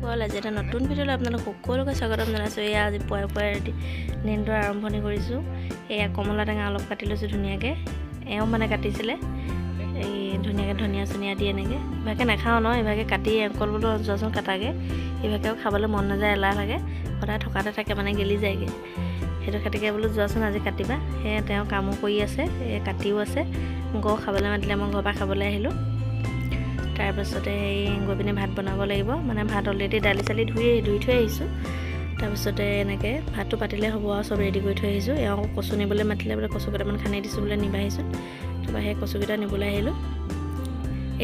সকল আজি এটা নতুন ভিডিঅ'লৈ আপোনালোক সকলোকে স্বাগতম জনাইছোঁ। এয়া আজি পুৱাই নিন্দৰ আৰম্ভণি কৰিছোঁ। এয়া কমলা টেঙা অলপ কাটি লৈছোঁ ধুনীয়াকৈ, এওঁ মানে কাটিছিলে এই ধুনীয়াকৈ ধনিয়া চনিয়া দি এনেকৈ। ইভাগে নাখাওঁ ন, ইভাগে কাটি অকল বোলো যোৱাচোন কাটাকৈ, ইভাগেও খাবলৈ মন নাযায়, এলাহ লাগে, সদায় থকাতে থাকে মানে গেলি যায়গৈ। সেইটো খাতিকে বোলো যোৱাচোন আজি কাটিবা। সেয়ে তেওঁ কামো কৰি আছে, কাটিও আছে, মোকো খাবলৈ মাতিলে, মই ঘৰৰ পৰা খাবলৈ আহিলোঁ। তাৰপিছতে সেই গৈ পিনে ভাত বনাব লাগিব, মানে ভাত অলৰেডি দালি চালি ধুই থৈ আহিছোঁ। তাৰপিছতে এনেকৈ ভাতটো পাতিলে হ'ব আৰু চব ৰেডি কৰি থৈ আহিছোঁ। এওঁ কচু নিবলৈ মাতিলে, বোলে কচু কেইটামান খান্দি দিছোঁ, বোলে নিব আহিছোঁ। তাৰপৰা সেই কচুকেইটা নিবলৈ আহিলোঁ।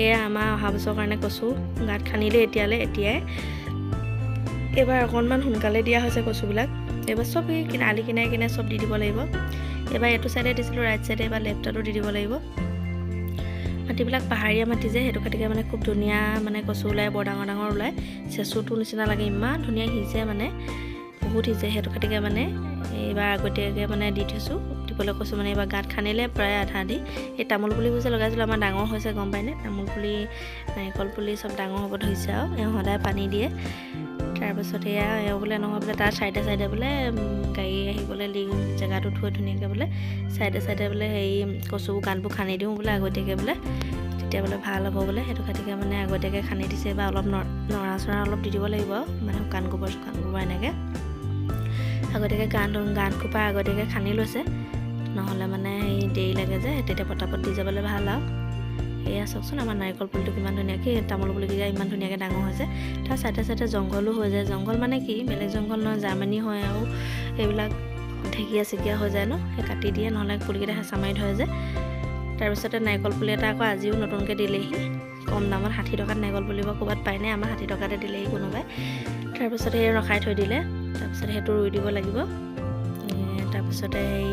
এয়া আমাৰ অহা বছৰৰ কাৰণে কচু গাঁত খান্দিলে এতিয়াই এইবাৰ অকণমান সোনকালে দিয়া হৈছে কচুবিলাক। এইবাৰ চব আলি কিনাৰে চব দি দিব লাগিব। এইবাৰ এইটো ছাইডে দিছিলোঁ, ৰাইট ছাইডে, এবাৰ লেফ্টতো দি দিব লাগিব। মাটিবিলাক পাহাৰীয়া মাটি যে, সেইটো খাতিকে মানে খুব ধুনীয়া মানে কচু ওলায়, বৰ ডাঙৰ ডাঙৰ ওলায়, চেচুটোৰ নিচিনা লাগে, ইমান ধুনীয়া সিজে, মানে বহুত সিজে। সেইটো খাতিকে মানে এইবাৰ আগতীয়াকৈ মানে দি থৈছোঁ, দিবলৈ কৈছোঁ। মানে এইবাৰ গাঁত খান্দিলে প্ৰায় আধা দি এই তামোল পুলিবোৰ যে লগাইছিলোঁ, আমাৰ ডাঙৰ হৈছে, গম পায়নে? তামোল পুলি, নাৰিকল পুলি চব ডাঙৰ হ'ব ধৰিছে আৰু এওঁ সদায় পানী দিয়ে। তাৰপিছত এওঁ বোলে নহয় বোলে তাৰ চাইডে বোলে গাড়ী আহিবলৈ জেগাটো থৈ ধুনীয়াকৈ বোলে চাইডে বোলে হেৰি কচুবোৰ গাঁতবোৰ খান্দি দিওঁ বোলে আগতীয়াকৈ বোলে, তেতিয়া বোলে ভাল হ'ব বোলে। সেইটো খাতিকে মানে আগতীয়াকৈ খান্দি দিছে। বা অলপ নৰা চৰা অলপ দি দিব লাগিব, মানে শুকান গোবৰ এনেকৈ আগতীয়াকৈ গাঁত কোপা আগতীয়াকৈ খান্দি লৈছে, নহ'লে মানে সেই দেৰি লাগে যে, তেতিয়া পটাপট দি যাবলৈ ভাল আৰু। এয়া চাওকচোন আমাৰ নাৰিকল পুলিটো কিমান ধুনীয়াকৈ, তামোল পুলিকেইটা ইমান ধুনীয়াকৈ ডাঙৰ হৈছে। তাৰ চাইডে জংঘলো হৈ যায়। জংঘল মানে কি, বেলেগ জংঘল নহয়, জাৰ্মানী হয় আৰু এইবিলাক ঢেকীয়া চেকীয়া হৈ যায় ন, সেই কাটি দিয়ে, নহ'লে পুলিকেইটা হেঁচা মাৰি ধৰে যে। তাৰপিছতে নাৰিকল পুলি এটা আকৌ আজিও নতুনকৈ দিলেহি, কম দামত 60 টকাত নাৰিকল পুলিবোৰ ক'ৰবাত পায়নে, আমাৰ 60 টকাতে দিলেহি কোনোবাই। তাৰপিছতে সেই ৰখাই থৈ দিলে, তাৰপিছতে সেইটো ৰুই দিব লাগিব। তাৰপিছতে সেই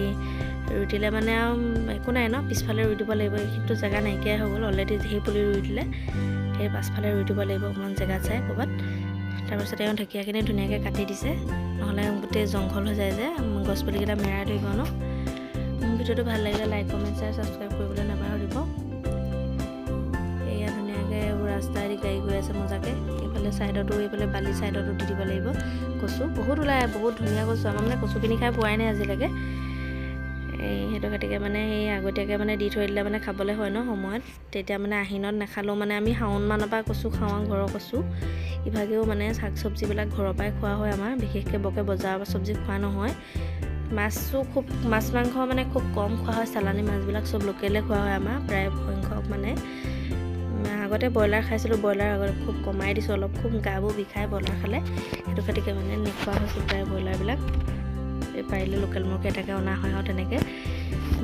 ৰুই দিলে মানে আৰু একো নাই ন, পিছফালে ৰুই দিব লাগিব। এইখিনিতো জেগা নাইকিয়াই হৈ গ'ল, অলৰেডি সেই পুলি ৰুই দিলে, সেই পাছফালে ৰুই দিব লাগিব অকণমান জেগা চাই ক'ৰবাত। তাৰপিছতে এওঁ ঢেকীয়াখিনি ধুনীয়াকৈ কাটি দিছে, নহ'লে গোটেই জংঘল হৈ যায় যে, গছ পুলিকেইটা মেৰাই ধৰিব ন। ভিডিঅ'টো ভাল লাগিলে লাইক, কমেণ্ট, শ্বেয়াৰ, ছাবস্ক্ৰাইব কৰিবলৈ নাপাহৰিব। এয়া ধুনীয়াকৈ ৰাস্তাইদি গাড়ী গৈ আছে মজাকৈ, এইফালে ছাইডতো, এইফালে বালি ছাইডতো দি দিব লাগিব কচু। বহুত ওলায়, বহুত ধুনীয়া কচু। আমাৰ মানে কচু কিনি খাই পোৱাই নাই আজিলৈকে। সেইটো খাতিকে মানে সেই আগতীয়াকৈ মানে দি থৈ দিলে মানে খাবলৈ হয় ন সময়ত, তেতিয়া মানে আহিনত নাখালেও মানে আমি শাওণ মানৰ পৰা কচু খাওঁ, ঘৰৰ কচু। ইভাগেও মানে শাক চব্জিবিলাক ঘৰৰ পৰাই খোৱা হয় আমাৰ, বিশেষকৈ বজাৰৰ চব্জি খোৱা নহয়। মাছ মাংস মানে খুব কম খোৱা হয়, চালানী মাছবিলাক চব লোকেলে খোৱা হয় আমাৰ প্ৰায় সংখ্যক। মানে আগতে ব্ৰইলাৰ খাইছিলোঁ, ব্ৰইলাৰ আগতে খুব কমাই দিছোঁ অলপ, খুব গাবোৰ বিষায় ব্ৰইলাৰ খালে। সেইটো খাতিকে মানে নোখোৱা হৈছোঁ প্ৰায় ব্ৰইলাৰবিলাক। পাৰিলে লোকেল মুৰ্গী এটাকে অনা হয় আৰু তেনেকৈ।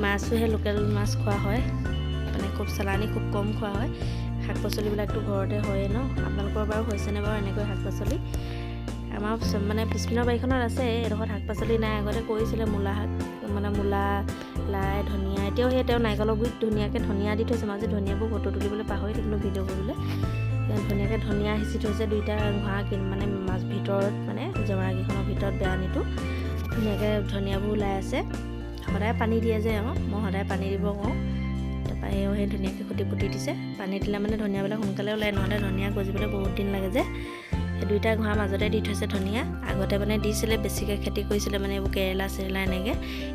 মাছো সেই লোকেল মাছ খোৱা হয়, মানে খুব চালানী খুব কম খোৱা হয়। শাক পাচলিবিলাকতো ঘৰতে হয়েই ন। আপোনালোকৰ বাৰু হৈছেনে বাৰু এনেকৈ শাক পাচলি? আমাৰ মানে পিছপিনৰ বাৰীখনত আছে, এডোখৰত শাক পাচলি নাই। আগতে কৰিছিলে মূলা শাক, মানে মূলা, লাই, ধনিয়া। এতিয়াও সেই তেওঁ নাৰিকলৰ গুৰিত ধুনীয়াকৈ ধনিয়া দি থৈছে। মাজে ধনিয়াবোৰ ফটো তুলিবলৈ পাহৰি থাকিলোঁ ভিডিঅ' কৰিবলৈ। ধুনীয়াকৈ ধনিয়া সিঁচি থৈছে, দুইটা ঘোঁৰা মানে মাছ ভিতৰত, মানে জেওৰাকেইখনৰ ভিতৰত বেৰানিটো ধুনীয়াকৈ ধনিয়াবোৰ ওলাই আছে। সদায় পানী দিয়ে যে, মই সদায় পানী দিব কওঁ। তাৰপৰা সেই ধুনীয়াকৈ পুতি দিছে। পানী দিলে মানে ধনিয়াবিলাক সোনকালে ওলায়, নহ'লে ধনিয়া গজিবলৈ বহুত দিন লাগে যে। সেই দুইটা ঘোঁৰাৰ মাজতে দি থৈছে ধনিয়া। আগতে মানে দিছিলে, বেছিকৈ খেতি কৰিছিলে মানে এইবোৰ কেৰেলা চেৰেলা এনেকৈ।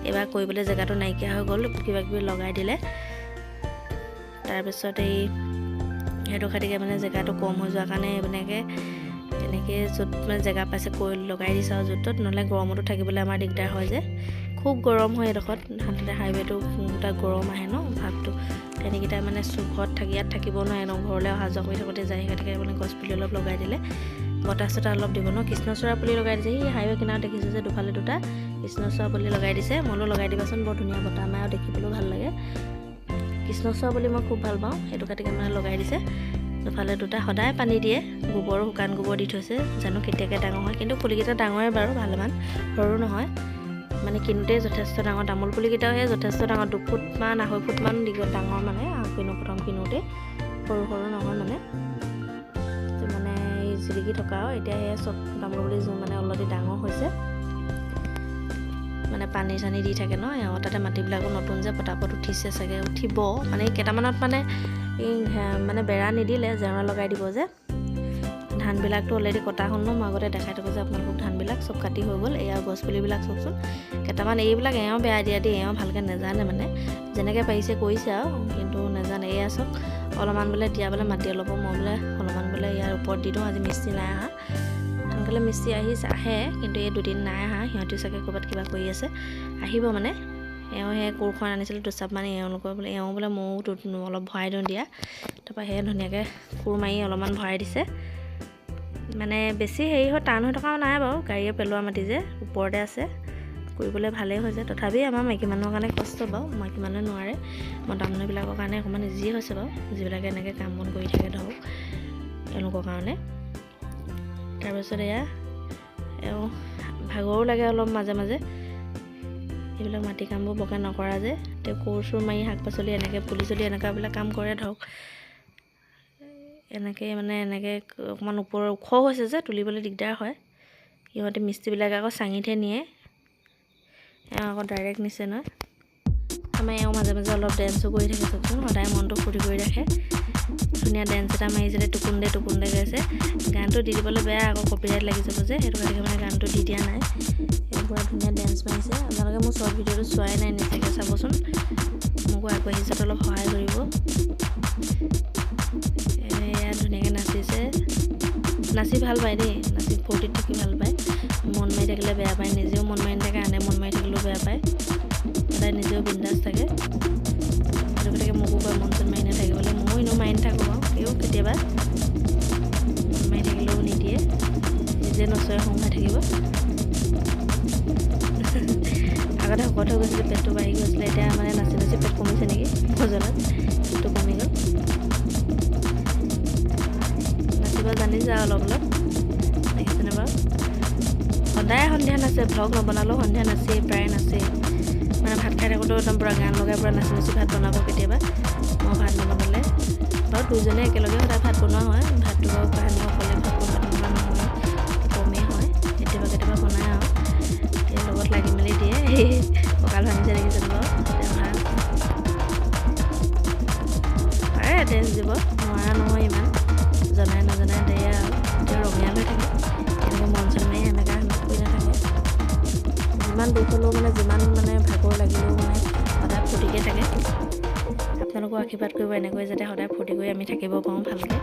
এইবাৰ কৰিবলৈ জেগাটো নাইকিয়া হৈ গ'ল, কিবা কিবি লগাই দিলে। তাৰপিছত সেইটো খাতিকে মানে জেগাটো কম হৈ যোৱাৰ কাৰণে তেনেকৈ য'ত মানে জেগা পাইছে লগাই দিছে আৰু য'ত ত'ত, নহ'লে গৰমতো থাকিবলৈ আমাৰ দিগদাৰ হয় যে, খুব গৰম হয় এইডোখৰত। সাধাৰণতে হাইৱেটো তাত গৰম আহে ন ভাৱটো, তেনেকেইটা মানে ঘৰত ইয়াত থাকিব নোৱাৰে ন, ঘৰলৈ অহা যোৱা কৰি থাকোঁতে যায়। সেইকাৰণে মানে গছ পুলি অলপ লগাই দিলে, বতাহ চতাহ অলপ দিব ন। কৃষ্ণচূড়া পুলি লগাই দিছে, সেই হাইৱে কিনাৰত দেখিছোঁ যে দুফালে দুটা কৃষ্ণচূড়া পুলি লগাই দিছে। মইও লগাই দিবাচোন, বৰ ধুনীয়া বতাহ মাৰে আৰু দেখিবলৈও ভাল লাগে। কৃষ্ণচূড়া পুলি মই খুব ভাল পাওঁ, সেইটো খাতিকে মানে লগাই দিছে। দুফালে দুটা, সদায় পানী দিয়ে, গোবৰো শুকান গোবৰ দি থৈছে, জানো কেতিয়াকৈ ডাঙৰ হয়। কিন্তু পুলিকেইটা ডাঙৰে বাৰু, ভালমান সৰু নহয়, মানে কিনোতেই যথেষ্ট ডাঙৰ। তামোল পুলিকেইটাও সেই যথেষ্ট ডাঙৰ, 2 ফুটমান 2.5 ফুটমান ডাঙৰ, মানে প্ৰথম কিনোতেই সৰু নহয় মানে এই জিলিকি থকা আৰু। এতিয়া সেই চব তামোল পুলি মানে অলৰেডি ডাঙৰ হৈছে, মানে পানী চানী দি থাকে ন। তাতে মাটিবিলাকো নতুন যে, পটাপট উঠিছে চাগে, উঠিব মানে কেইটামানত মানে বেৰা নিদিলে, জেওৰা লগাই দিব যে। ধানবিলাকতো অলৰেডি কটা হ'ল ন, মই আগতে দেখাই থাকোঁ যে আপোনালোকক ধানবিলাক চব কাটি হৈ গ'ল। এয়া গছপুলিবিলাক চাওকচোন, কেইটামান এইবিলাক এওঁ বেয়া দিয়া দি এওঁ ভালকৈ নাজানে, মানে যেনেকৈ পাৰিছে কৰিছে আৰু, কিন্তু নাজানে। এয়া চাওক অলপমান বোলে দিয়া বোলে মাটি অলপো মই বোলে অলপমান বোলে ইয়াৰ ওপৰত দি দিওঁ। আজি মিস্ত্ৰী নাই অহা, সোনকালে মিস্ত্ৰী আহে, কিন্তু এই দুদিন নাই অহা, সিহঁতিও চাগে ক'ৰবাত কিবা কৰি আছে, আহিব মানে। এওঁ সেই কোৰখন আনিছিলোঁ দুচাপ মানে, এওঁলোকৰ বোলে এওঁ বোলে ময়ো অলপ ভৰাই দিওঁ দিয়া, তাৰপৰা সেয়ে ধুনীয়াকৈ কোৰ মাৰি অলপমান ভৰাই দিছে। মানে বেছি হেৰি হৈ টান হৈ থকাও নাই বাৰু, গাড়ীয়ে পেলোৱা মাটি যে ওপৰতে আছে, কৰিবলৈ ভালেই হৈছে। তথাপি আমাৰ মাইকী মানুহৰ কাৰণে কষ্ট বাৰু, মাইকী মানুহে নোৱাৰে, মতা মানুহবিলাকৰ কাৰণে অকণমান ইজি হৈছে বাৰু, যিবিলাকে এনেকৈ কাম বন কৰি থাকে ধৰক তেওঁলোকৰ কাৰণে। তাৰপিছত এয়া এওঁ ভাগৰো লাগে অলপ মাজে মাজে, এইবিলাক মাটি কামবোৰ বৰকৈ নকৰা যে, তেওঁ কোৰ চোৰ মাৰি শাক পাচলি এনেকৈ পুলি চলি এনেকুৱাবিলাক কাম কৰে ধৰক। এনেকৈ মানে এনেকৈ অকণমান ওপৰৰ ওখ হৈছে যে তুলিবলৈ দিগদাৰ হয়। সিহঁতে মিস্ত্ৰীবিলাকে আকৌ চাঙিতহে নিয়ে, এওঁ আকৌ ডাইৰেক্ট নিছে নহয়। আমাৰ এওঁ মাজে মাজে অলপ ডেন্সো কৰি থাকে চাওকচোন, সদায় মনটো ফূৰ্তি কৰি ৰাখে। ধুনীয়া ডেন্স এটা মাৰিছিলে, টোপোন দে গাইছে। গানটো দি দিবলৈ বেয়া, আকৌ কপিৰাইট লাগি যাব যে, সেইটো কাৰণে মানে গানটো দি দিয়া নাই। পুৰা ধুনীয়া ডেন্স মাৰিছে। আপোনালোকে মোৰ শ্বৰ্ট ভিডিঅ'টো চোৱাই নাই নিশ্চয়কৈ চাবচোন, মোকো আগবাঢ়ি যোৱাত অলপ সহায় কৰিব। এয়া ধুনীয়াকৈ নাচিছে, নাচি ভাল পায় দেই, নাচি ফূৰ্তিত থাকি ভাল পায়। মন মাৰি থাকিলে বেয়া পায়, নিজেও মন মাৰি নাথাকে, আনে মন মাৰি থাকিলেও বেয়া পায়, সদায় নিজেও বিন্দাছ থাকে। সেইটো গতিকে মোকো কয় মন চন মাৰি নাথাকিবলৈ, ময়ো এনেও মাৰি নাথাকোঁ বাৰু, তেও কেতিয়াবা মন মাৰি থাকিলেও নিদিয়ে, নিজে নচৰে খং হৈ থাকিব। আগতে শকত হৈ গৈছিলে, পেটটো বাঢ়ি গৈছিলে, এতিয়া মানে নাচি নাচি পেট কমিছে নেকি, ভজনত পেটটো কমি গ'ল। নাচিব জানিছে আৰু অলপ অলপ, দেখিছেনে বাৰু। সদায় সন্ধিয়া নাচে, ভ্লগ নবনালেও সন্ধিয়া নাচেই, প্ৰায় নাচেই। মানে ভাত খাই থাকোঁতেও একদম পূৰা গান লগাই পূৰা নাচি নাচি ভাত বনাব কেতিয়াবা, মই ভাত নবনালে বাৰু। দুইজনে একেলগে সদায় ভাত বনোৱা হয়, ভাতটো বাৰু কাহানি অকলে ভাত বনোৱা নহয়, কমেই হয়, কেতিয়াবা বনাই আৰু এই লগত লাগি মেলি দিয়ে। কঁকাল ভাঙিছে দেখিছেনে বাৰু, তেওঁ ভাল পাৰে ডেন্স দিব, নোৱাৰা নহয় ইমান, জনাই নজনাই দিয়ে আৰু তেওঁ ৰঙীয়াল হৈ থাকে, এনেকৈ মন চন মাৰি সেমেকা কৰি নাথাকে। যিমান দুখ হ'লেও মানে, যিমান মানে ভাগৰ লাগিলেও মানে সদায় ফূৰ্তিকৈ থাকে। আপোনালোকো আশীৰ্বাদ কৰিব এনেকৈ, যাতে সদায় ফূৰ্তি কৰি আমি থাকিব পাৰোঁ ভালকৈ,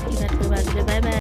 আশীৰ্বাদ কৰিব। আজিলৈ বাই বাই।